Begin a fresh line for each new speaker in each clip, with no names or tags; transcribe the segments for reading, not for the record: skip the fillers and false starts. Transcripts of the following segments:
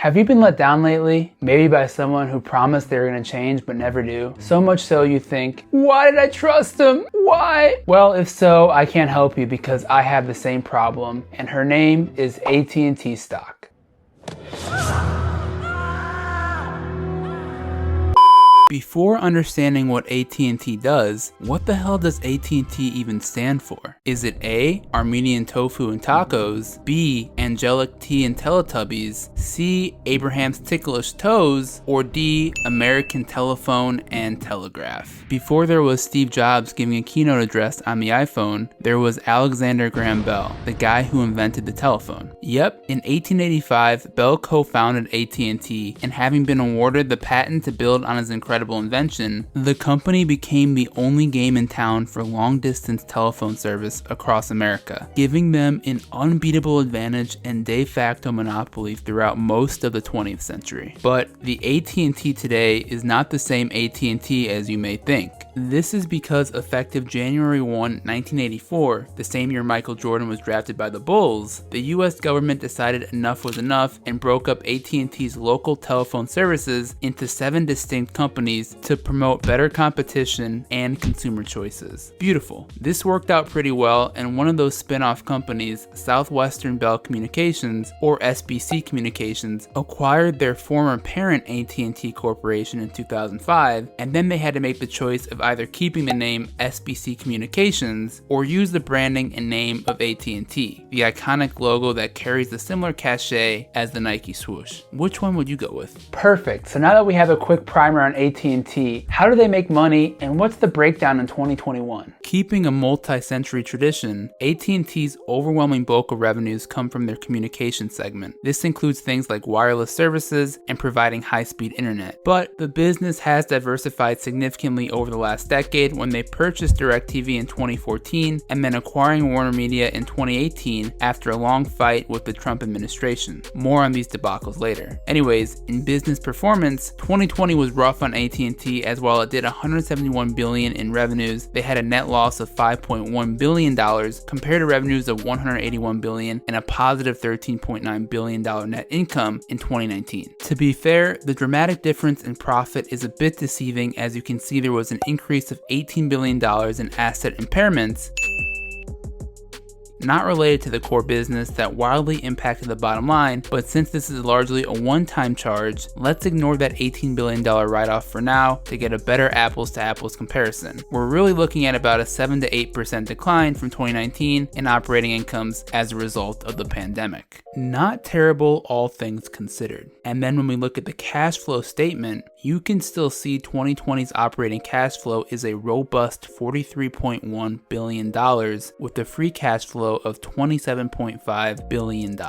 Have you been let down lately? Maybe by someone who promised they were going to change but never do? So much so you think, why did I trust them? Why? Well, if so, I can't help you because I have the same problem, and her name is AT&T Stock. Before understanding what AT&T does, what the hell does AT&T even stand for? Is it A, Armenian tofu and tacos, B, angelic tea and Teletubbies, C, Abraham's ticklish toes, or D, American telephone and telegraph? Before there was Steve Jobs giving a keynote address on the iPhone, there was Alexander Graham Bell, the guy who invented the telephone. Yep, in 1885, Bell co-founded AT&T, and having been awarded the patent to build on his incredible invention, the company became the only game in town for long-distance telephone service across America, giving them an unbeatable advantage and de facto monopoly throughout most of the 20th century. But the AT&T today is not the same AT&T as you may think. This is because effective January 1, 1984, the same year Michael Jordan was drafted by the Bulls, the US government decided enough was enough and broke up AT&T's local telephone services into 7 distinct companies to promote better competition and consumer choices. Beautiful. This worked out pretty well, and one of those spin-off companies, Southwestern Bell Communications, or SBC Communications, acquired their former parent AT&T Corporation in 2005, and then they had to make the choice of either keeping the name SBC Communications or use the branding and name of AT&T, the iconic logo that carries a similar cachet as the Nike swoosh. Which one would you go with? Perfect. So now that we have a quick primer on AT&T, how do they make money and what's the breakdown in 2021? Keeping a multi-century tradition, AT&T's overwhelming bulk of revenues come from their communication segment. This includes things like wireless services and providing high-speed internet. But the business has diversified significantly over the last decade when they purchased DirecTV in 2014 and then acquiring WarnerMedia in 2018 after a long fight with the Trump administration. More on these debacles later. Anyways, in business performance, 2020 was rough on AT&T as while it did $171 billion in revenues, they had a net loss of $5.1 billion compared to revenues of $181 billion and a positive $13.9 billion net income in 2019. To be fair, the dramatic difference in profit is a bit deceiving as you can see there was an increase of $18 billion in asset impairments, not related to the core business that wildly impacted the bottom line, but since this is largely a one-time charge, let's ignore that $18 billion write-off for now to get a better apples-to-apples comparison. We're really looking at about a 7 to 8% decline from 2019 in operating incomes as a result of the pandemic. Not terrible, all things considered. And then when we look at the cash flow statement, you can still see 2020's operating cash flow is a robust $43.1 billion with a free cash flow of $27.5 billion.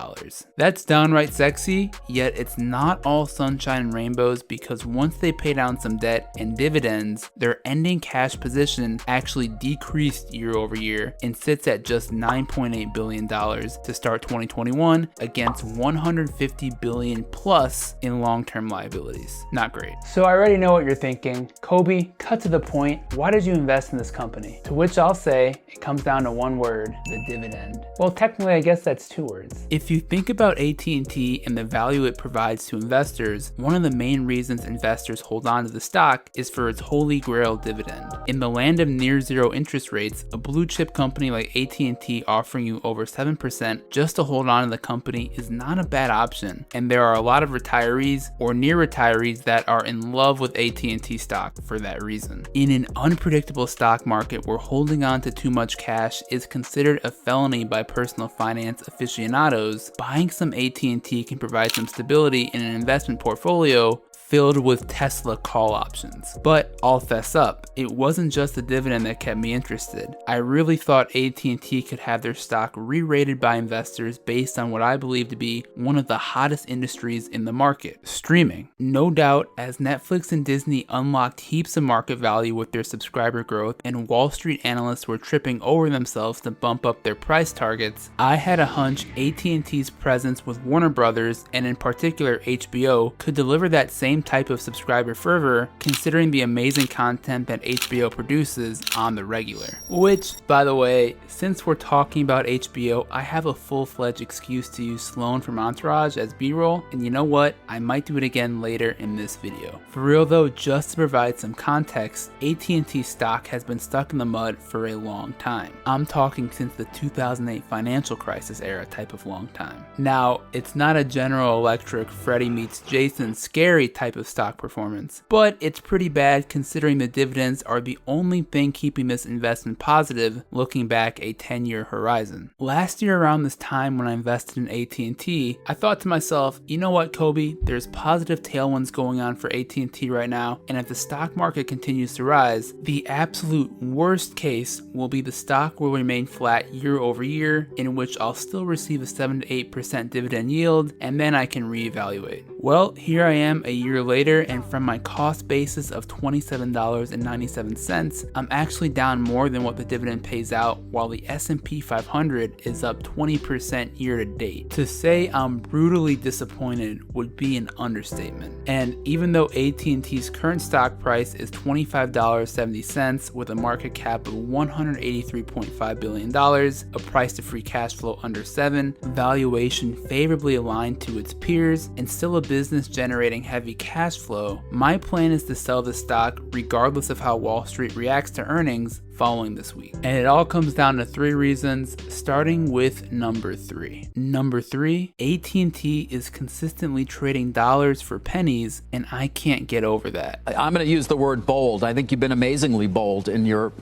That's downright sexy, yet it's not all sunshine and rainbows because once they pay down some debt and dividends, their ending cash position actually decreased year over year and sits at just $9.8 billion to start 2021 against $150 billion plus in long-term liabilities. Not great. So I already know what you're thinking. Kobe, cut to the point. Why did you invest in this company? To which I'll say, it comes down to one word, the dividend. Well, technically, I guess that's 2 words. If you think about AT&T and the value it provides to investors, one of the main reasons investors hold on to the stock is for its holy grail dividend. In the land of near zero interest rates, a blue chip company like AT&T offering you over 7% just to hold on to the company is not a bad option. And there are a lot of retirees or near retirees that are in love with AT&T stock for that reason. In an unpredictable stock market where holding on to too much cash is considered a felony by personal finance aficionados, buying some AT&T can provide some stability in an investment portfolio filled with Tesla call options. But I'll fess up, it wasn't just the dividend that kept me interested. I really thought AT&T could have their stock re-rated by investors based on what I believe to be one of the hottest industries in the market, streaming. No doubt, as Netflix and Disney unlocked heaps of market value with their subscriber growth and Wall Street analysts were tripping over themselves to bump up their price targets, I had a hunch AT&T's presence with Warner Brothers and in particular HBO could deliver that same same type of subscriber fervor considering the amazing content that HBO produces on the regular. Which, by the way, since we're talking about HBO, I have a full-fledged excuse to use Sloan from Entourage as B-roll, and you know what? I might do it again later in this video. For real though, just to provide some context, AT&T stock has been stuck in the mud for a long time. I'm talking since the 2008 financial crisis era type of long time. Now, it's not a General Electric Freddie meets Jason scary type of stock performance, but it's pretty bad considering the dividends are the only thing keeping this investment positive looking back a 10-year horizon. Last year around this time when I invested in AT&T, I thought to myself, you know what, Kobe, there's positive tailwinds going on for AT&T right now, and if the stock market continues to rise, the absolute worst case will be the stock will remain flat year over year, in which I'll still receive a 7 to 8% dividend yield, and then I can reevaluate. Well, here I am a year later, and from my cost basis of $27.97, I'm actually down more than what the dividend pays out, while the S&P 500 is up 20% year to date. To say I'm brutally disappointed would be an understatement. And even though AT&T's current stock price is $25.70 with a market cap of $183.5 billion, a price to free cash flow under 7, valuation favorably aligned to its peers, and still a business generating heavy cash flow, my plan is to sell the stock regardless of how Wall Street reacts to earnings following this week. And it all comes down to 3 reasons, starting with number 3. Number 3, AT&T is consistently trading dollars for pennies, and I can't get over that.
I'm going to use the word bold. I think you've been amazingly bold in your,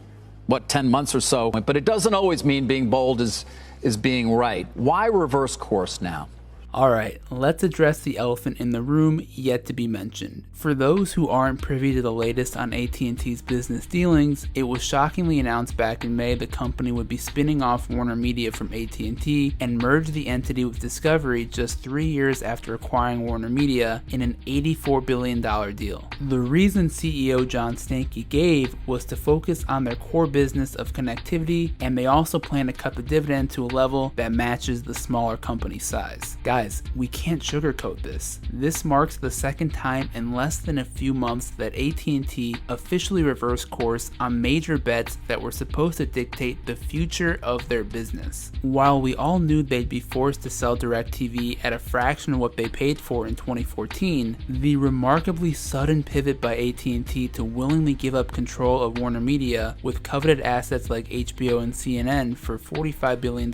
10 months or so, but it doesn't always mean being bold is being right. Why reverse course now?
Alright, let's address the elephant in the room yet to be mentioned. For those who aren't privy to the latest on AT&T's business dealings, it was shockingly announced back in May the company would be spinning off WarnerMedia from AT&T and merge the entity with Discovery just 3 years after acquiring WarnerMedia in an $84 billion deal. The reason CEO John Stankey gave was to focus on their core business of connectivity, and they also plan to cut the dividend to a level that matches the smaller company's size. Guys, we can't sugarcoat this. This marks the second time in less than a few months that AT&T officially reversed course on major bets that were supposed to dictate the future of their business. While we all knew they'd be forced to sell DirecTV at a fraction of what they paid for in 2014, the remarkably sudden pivot by AT&T to willingly give up control of WarnerMedia with coveted assets like HBO and CNN for $45 billion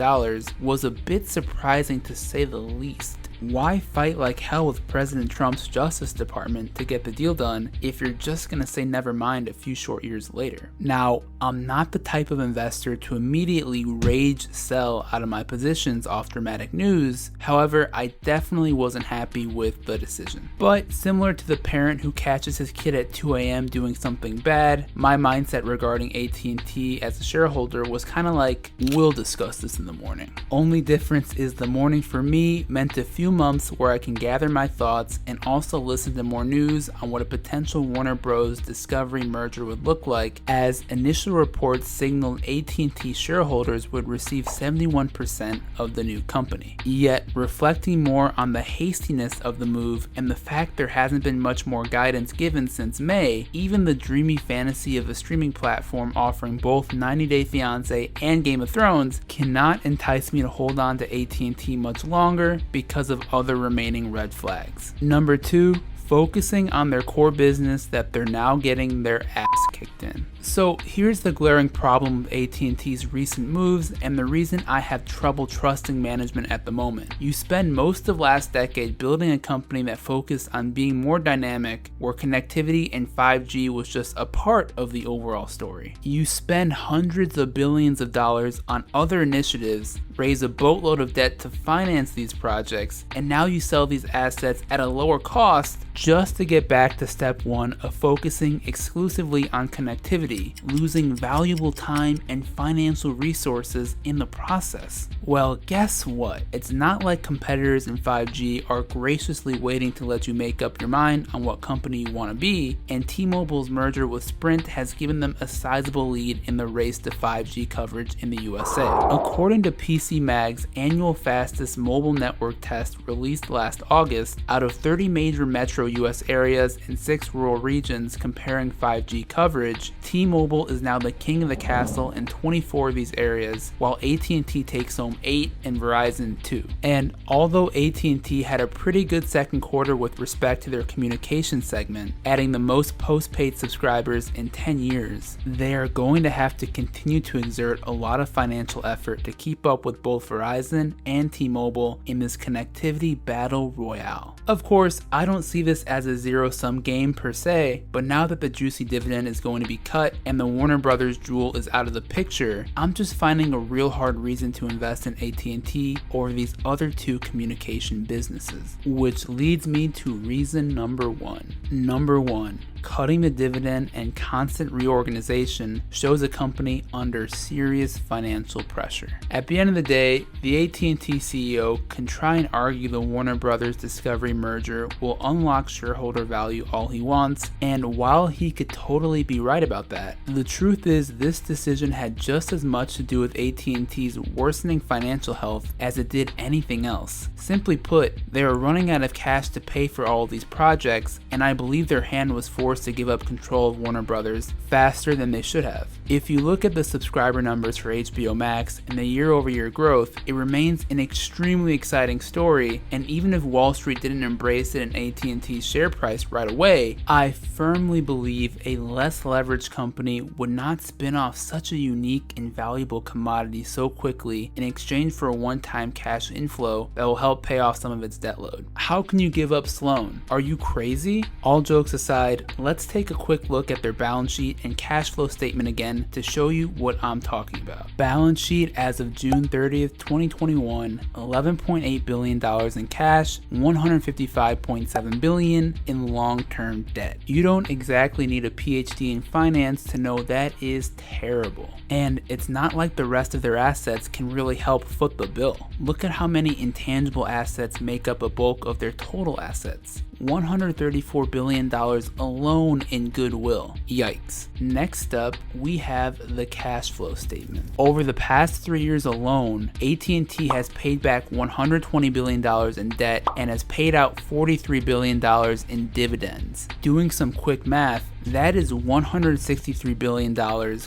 was a bit surprising to say the least. Why fight like hell with President Trump's Justice Department to get the deal done if you're just gonna say never mind a few short years later? Now, I'm not the type of investor to immediately rage sell out of my positions off dramatic news. However, I definitely wasn't happy with the decision. But similar to the parent who catches his kid at 2 a.m. doing something bad, my mindset regarding AT&T as a shareholder was kind of like, we'll discuss this in the morning. Only difference is the morning for me meant a few months where I can gather my thoughts and also listen to more news on what a potential Warner Bros. Discovery merger would look like, as initial reports signaled AT&T shareholders would receive 71% of the new company. Yet, reflecting more on the hastiness of the move and the fact there hasn't been much more guidance given since May, even the dreamy fantasy of a streaming platform offering both 90 Day Fiancé and Game of Thrones cannot entice me to hold on to AT&T much longer because of other remaining red flags. Number 2, focusing on their core business that they're now getting their ass kicked in. So here's the glaring problem with AT&T's recent moves and the reason I have trouble trusting management at the moment. You spend most of last decade building a company that focused on being more dynamic, where connectivity and 5G was just a part of the overall story. You spend hundreds of billions of dollars on other initiatives, raise a boatload of debt to finance these projects, and now you sell these assets at a lower cost just to get back to step 1 of focusing exclusively on connectivity, losing valuable time and financial resources in the process. Well, guess what? It's not like competitors in 5G are graciously waiting to let you make up your mind on what company you want to be, and T-Mobile's merger with Sprint has given them a sizable lead in the race to 5G coverage in the USA. According to PCMag's annual fastest mobile network test released last August, out of 30 major metro US areas and 6 rural regions comparing 5G coverage, T-Mobile is now the king of the castle in 24 of these areas, while AT&T takes home 8 and Verizon 2. And although AT&T had a pretty good second quarter with respect to their communication segment, adding the most postpaid subscribers in 10 years, they are going to have to continue to exert a lot of financial effort to keep up with both Verizon and T-Mobile in this connectivity battle royale. Of course, I don't see this as a zero-sum game per se, but now that the juicy dividend is going to be cut and the Warner Brothers jewel is out of the picture, I'm just finding a real hard reason to invest in AT&T or these other two communication businesses. Which leads me to reason number one. Number one, cutting the dividend and constant reorganization shows a company under serious financial pressure. At the end of the day, the AT&T CEO can try and argue the Warner Brothers Discovery merger will unlock shareholder value all he wants, and while he could totally be right about that, the truth is this decision had just as much to do with AT&T's worsening financial health as it did anything else. Simply put, they are running out of cash to pay for all of these projects, and I believe their hand was forced to give up control of Warner Brothers faster than they should have. If you look at the subscriber numbers for HBOMax and the year-over-year growth, it remains an extremely exciting story, and even if Wall Street didn't embrace it in AT&T's share price right away, I firmly believe a less leveraged company would not spin off such a unique and valuable commodity so quickly in exchange for a one-time cash inflow that will help pay off some of its debt load. How can you give up Sloan? Are you crazy? All jokes aside, let's take a quick look at their balance sheet and cash flow statement again to show you what I'm talking about. Balance sheet as of June 30th, 2021, $11.8 billion in cash, $155.7 billion in long-term debt. You don't exactly need a PhD in finance to know that is terrible. And it's not like the rest of their assets can really help foot the bill. Look at how many intangible assets make up a bulk of their total assets. $134 billion alone in goodwill. Yikes. Next up, we have the cash flow statement. Over the past 3 years alone, AT&T has paid back $120 billion in debt and has paid out $43 billion in dividends. Doing some quick math, that is $163 billion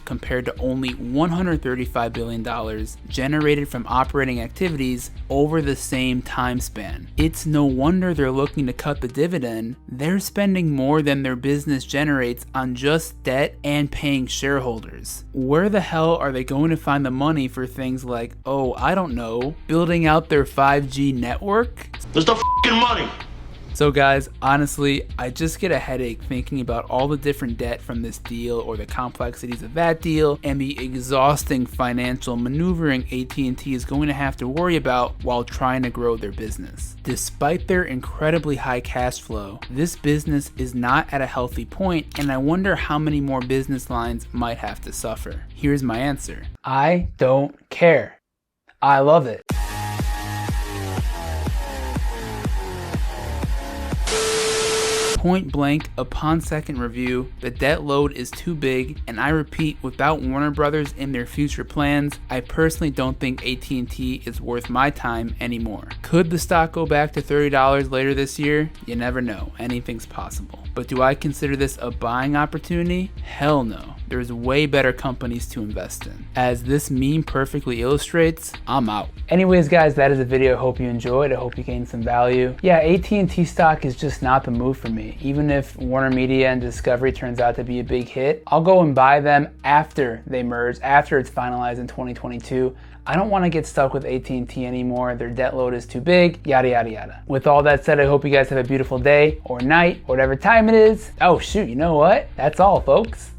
compared to only $135 billion generated from operating activities over the same time span. It's no wonder they're looking to cut the dividend. They're spending more than their business generates on just debt and paying shareholders. Where the hell are they going to find the money for things like, oh, I don't know, building out their 5G network?
There's the f***ing money.
So guys, honestly, I just get a headache thinking about all the different debt from this deal or the complexities of that deal and the exhausting financial maneuvering AT&T is going to have to worry about while trying to grow their business. Despite their incredibly high cash flow, this business is not at a healthy point, and I wonder how many more business lines might have to suffer. Here's my answer. I don't care. I love it. Point blank, upon second review, the debt load is too big, and I repeat, without Warner Brothers in their future plans, I personally don't think AT&T is worth my time anymore. Could the stock go back to $30 later this year? You never know, anything's possible. But do I consider this a buying opportunity? Hell no. There's way better companies to invest in. As this meme perfectly illustrates, I'm out. Anyways guys, that is the video. I hope you enjoyed. I hope you gained some value. Yeah, AT&T stock is just not the move for me. Even if WarnerMedia and Discovery turns out to be a big hit, I'll go and buy them after they merge, after it's finalized in 2022. I don't want to get stuck with AT&T anymore. Their debt load is too big, yada, yada, yada. With all that said, I hope you guys have a beautiful day or night, or whatever time it is. Oh shoot, you know what? That's all, folks.